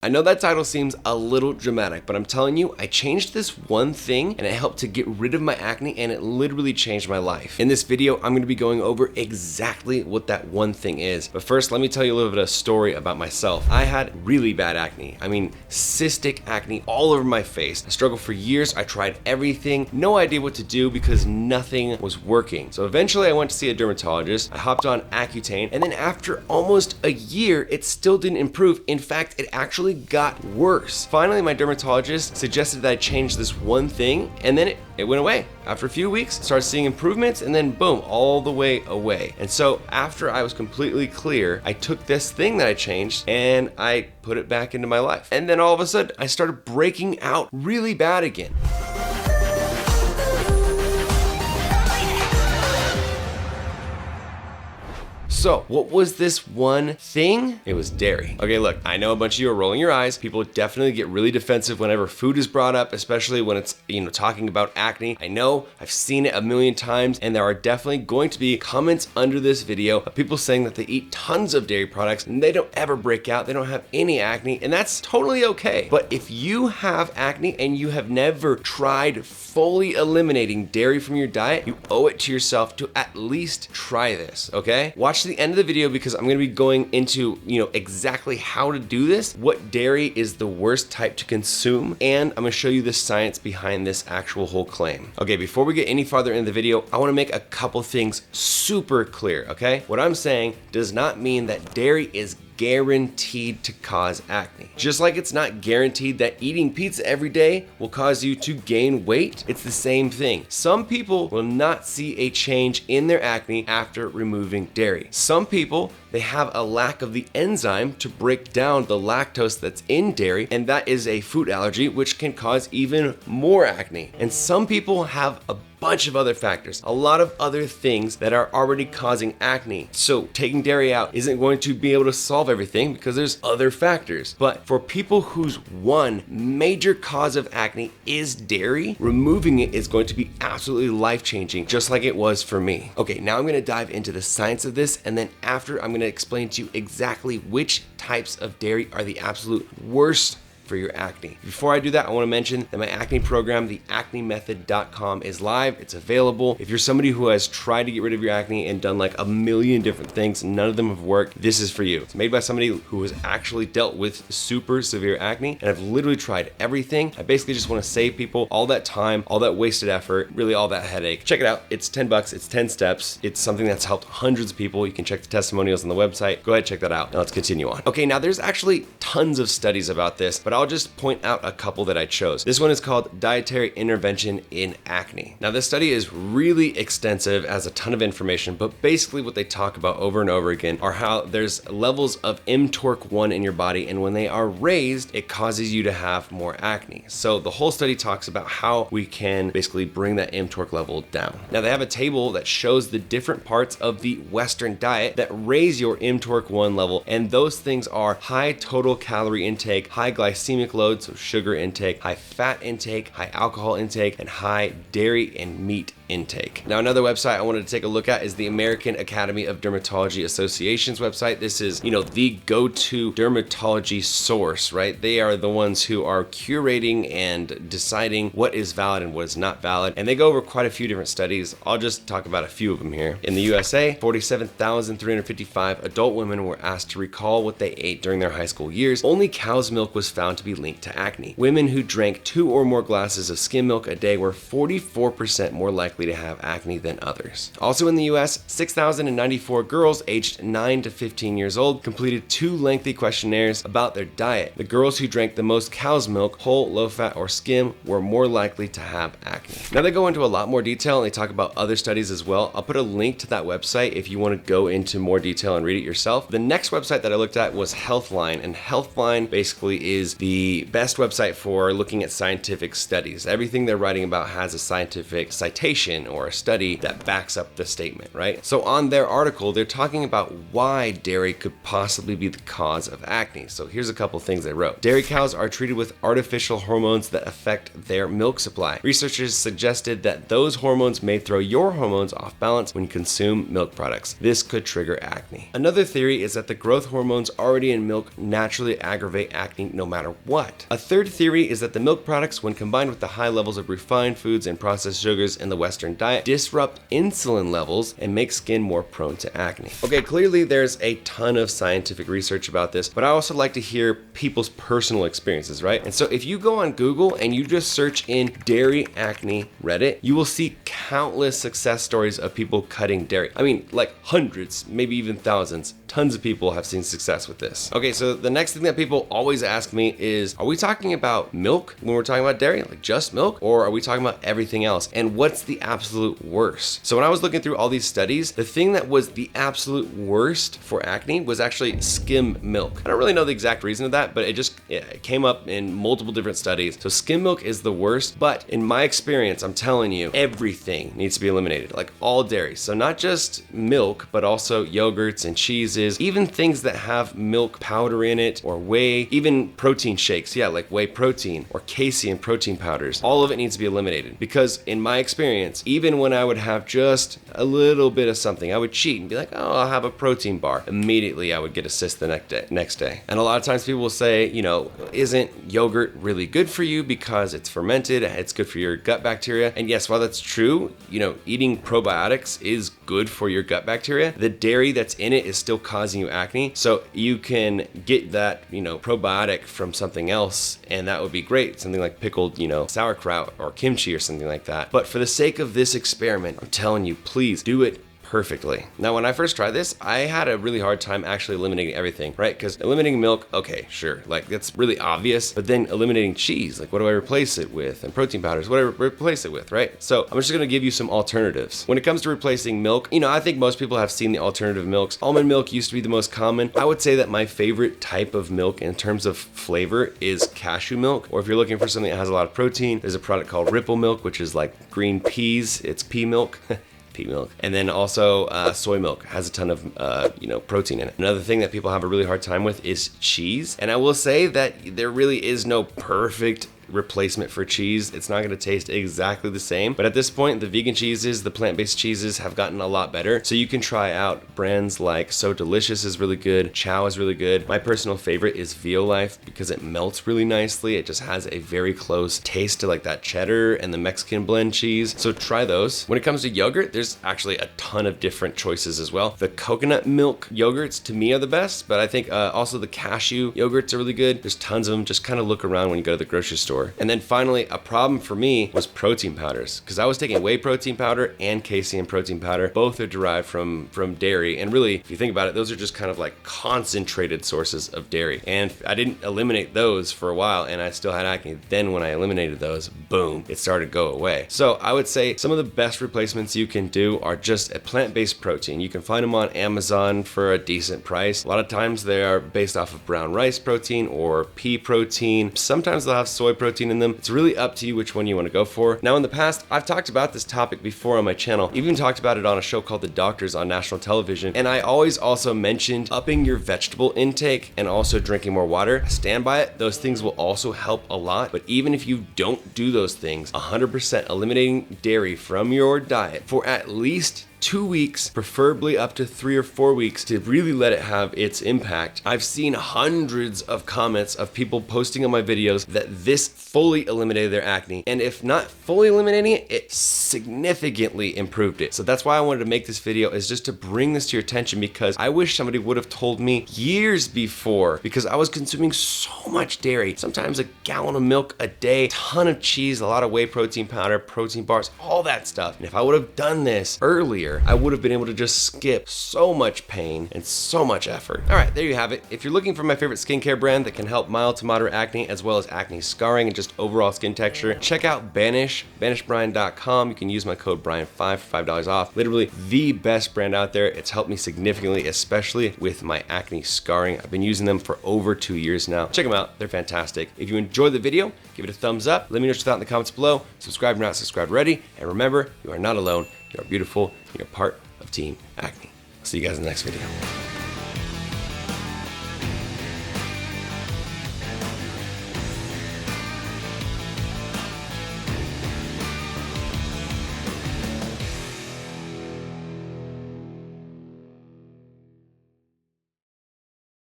I know that title seems a little dramatic, but I'm telling you, I changed this one thing and it helped to get rid of my acne and it literally changed my life. In this video, I'm gonna be going over exactly what that one thing is. But first, let me tell you a little bit of a story about myself. I had really bad acne. I mean, cystic acne all over my face. I struggled for years. I tried everything, no idea what to do because nothing was working. So eventually I went to see a dermatologist. I hopped on Accutane, and then after almost a year, it still didn't improve. In fact, it actually got worse. Finally, my dermatologist suggested that I change this one thing, and then it went away. After a few weeks, I started seeing improvements, and then boom, all the way away. And so after I was completely clear, I took this thing that I changed and I put it back into my life. And then all of a sudden, I started breaking out really bad again. So, what was this one thing? It was dairy. Okay, look, I know a bunch of you are rolling your eyes. People definitely get really defensive whenever food is brought up, especially when it's, talking about acne. I know, I've seen it a million times, and there are definitely going to be comments under this video of people saying that they eat tons of dairy products and they don't ever break out, they don't have any acne, and that's totally okay. But if you have acne and you have never tried fully eliminating dairy from your diet, you owe it to yourself to at least try this, okay? Watch the end of the video because I'm gonna be going into, exactly how to do this, what dairy is the worst type to consume, and I'm gonna show you the science behind this actual whole claim. Okay, before we get any farther in the video, I wanna make a couple things super clear, okay? What I'm saying does not mean that dairy is guaranteed to cause acne. Just like it's not guaranteed that eating pizza every day will cause you to gain weight, it's the same thing. Some people will not see a change in their acne after removing dairy. Some people, they have a lack of the enzyme to break down the lactose that's in dairy, and that is a food allergy, which can cause even more acne. And some people have a bunch of other factors, a lot of other things that are already causing acne. So taking dairy out isn't going to be able to solve everything because there's other factors. But for people whose one major cause of acne is dairy, removing it is going to be absolutely life-changing, just like it was for me. Okay, now I'm gonna dive into the science of this, and then after I'm gonna explain to you exactly which types of dairy are the absolute worst for your acne. Before I do that, I want to mention that my acne program, theacnemethod.com, is live. It's available. If you're somebody who has tried to get rid of your acne and done like a million different things, none of them have worked, this is for you. It's made by somebody who has actually dealt with super severe acne, and I've literally tried everything. I basically just want to save people all that time, all that wasted effort, really all that headache. Check it out. It's $10. It's 10 steps. It's something that's helped hundreds of people. You can check the testimonials on the website. Go ahead, check that out. Now let's continue on. Okay, now there's actually tons of studies about this, but I'll just point out a couple that I chose. This one is called Dietary Intervention in Acne. Now this study is really extensive, has a ton of information, but basically what they talk about over and over again are how there's levels of mTORC1 in your body, and when they are raised, it causes you to have more acne. So the whole study talks about how we can basically bring that mTORC level down. Now they have a table that shows the different parts of the Western diet that raise your mTORC1 level, and those things are high total calorie intake, high glycemic load, so sugar intake, high fat intake, high alcohol intake, and high dairy and meat intake. Now another website I wanted to take a look at is the American Academy of Dermatology Association's website. This is, the go-to dermatology source, right? They are the ones who are curating and deciding what is valid and what is not valid. And they go over quite a few different studies. I'll just talk about a few of them here. In the USA, 47,355 adult women were asked to recall what they ate during their high school years. Only cow's milk was found to be linked to acne. Women who drank 2 or more glasses of skim milk a day were 44% more likely to have acne than others. Also in the US, 6,094 girls aged 9 to 15 years old completed 2 lengthy questionnaires about their diet. The girls who drank the most cow's milk, whole, low fat, or skim, were more likely to have acne. Now they go into a lot more detail and they talk about other studies as well. I'll put a link to that website if you want to go into more detail and read it yourself. The next website that I looked at was Healthline, and Healthline basically is the best website for looking at scientific studies. Everything they're writing about has a scientific citation or a study that backs up the statement, right? So on their article, they're talking about why dairy could possibly be the cause of acne. So here's a couple things they wrote. Dairy cows are treated with artificial hormones that affect their milk supply. Researchers suggested that those hormones may throw your hormones off balance when you consume milk products. This could trigger acne. Another theory is that the growth hormones already in milk naturally aggravate acne no matter what. A third theory is that the milk products, when combined with the high levels of refined foods and processed sugars in the Western diet, disrupt insulin levels and make skin more prone to acne. Okay, clearly there's a ton of scientific research about this, but I also like to hear people's personal experiences, right? And so if you go on Google and you just search in dairy acne Reddit, you will see countless success stories of people cutting dairy. I mean, like hundreds, maybe even thousands. Tons of people have seen success with this. Okay, so the next thing that people always ask me is, are we talking about milk when we're talking about dairy? Like just milk? Or are we talking about everything else? And what's the absolute worst? So when I was looking through all these studies, the thing that was the absolute worst for acne was actually skim milk. I don't really know the exact reason of that, but it came up in multiple different studies. So skim milk is the worst, but in my experience, I'm telling you, everything needs to be eliminated, like all dairy. So not just milk, but also yogurts and cheeses, even things that have milk powder in it or whey, even protein shakes, yeah, like whey protein or casein protein powders. All of it needs to be eliminated because in my experience, even when I would have just a little bit of something, I would cheat and be like, oh, I'll have a protein bar. Immediately I would get a cyst the next day. And a lot of times people will say, you know, isn't yogurt really good for you because it's fermented, it's good for your gut bacteria? And yes, while that's true, you know, eating probiotics is good for your gut bacteria. The dairy that's in it is still causing you acne. So you can get that, you know, probiotic from something else and that would be great. Something like pickled, you know, sauerkraut or kimchi or something like that. But for the sake of this experiment, I'm telling you, please do it perfectly. Now, when I first tried this, I had a really hard time actually eliminating everything, right? Because eliminating milk, okay, sure, like that's really obvious, but then eliminating cheese, like what do I replace it with? And protein powders, what do I replace it with, right? So I'm just gonna give you some alternatives. When it comes to replacing milk, you know, I think most people have seen the alternative milks. Almond milk used to be the most common. I would say that my favorite type of milk in terms of flavor is cashew milk, or if you're looking for something that has a lot of protein, there's a product called Ripple milk, which is like green peas, it's pea milk. Pea milk. And then also soy milk has a ton of protein in it. Another thing that people have a really hard time with is cheese. And I will say that there really is no perfect replacement for cheese. It's not going to taste exactly the same, but at this point the vegan cheeses, the plant-based cheeses have gotten a lot better, so you can try out brands like So Delicious is really good, Chow is really good. My personal favorite is Violife because it melts really nicely. It just has a very close taste to like that cheddar and the Mexican blend cheese, so try those. When it comes to yogurt, there's actually a ton of different choices as well. The coconut milk yogurts to me are the best, but I think also the cashew yogurts are really good. There's tons of them. Just kind of look around when you go to the grocery store. And then finally, a problem for me was protein powders, because I was taking whey protein powder and casein protein powder. Both are derived from dairy, and really, if you think about it, those are just kind of like concentrated sources of dairy. And I didn't eliminate those for a while, and I still had acne. Then when I eliminated those, boom, it started to go away. So I would say some of the best replacements you can do are just a plant-based protein. You can find them on Amazon for a decent price. A lot of times they are based off of brown rice protein or pea protein. Sometimes they'll have soy protein in them. It's really up to you which one you want to go for. Now, in the past, I've talked about this topic before on my channel. Even talked about it on a show called The Doctors on national television. And I always also mentioned upping your vegetable intake and also drinking more water. Stand by it. Those things will also help a lot. But even if you don't do those things, 100% eliminating dairy from your diet for at least 2 weeks, preferably up to 3 or 4 weeks, to really let it have its impact. I've seen hundreds of comments of people posting on my videos that this fully eliminated their acne, and if not fully eliminating it, it significantly improved it. So that's why I wanted to make this video, is just to bring this to your attention, because I wish somebody would have told me years before, because I was consuming so much dairy, sometimes a gallon of milk a day, ton of cheese, a lot of whey protein powder, protein bars, all that stuff. And if I would have done this earlier, earlier, I would have been able to just skip so much pain and so much effort. All right, there you have it. If you're looking for my favorite skincare brand that can help mild to moderate acne as well as acne scarring and just overall skin texture, check out Banish, banishbrian.com. You can use my code Brian5 for $5 off. Literally the best brand out there. It's helped me significantly, especially with my acne scarring. I've been using them for over 2 years now. Check them out, they're fantastic. If you enjoyed the video, give it a thumbs up. Let me know what you thought in the comments below. Subscribe if you're not subscribed already. And remember, you are not alone. You are beautiful. You're part of Team Acne. I'll see you guys in the next video.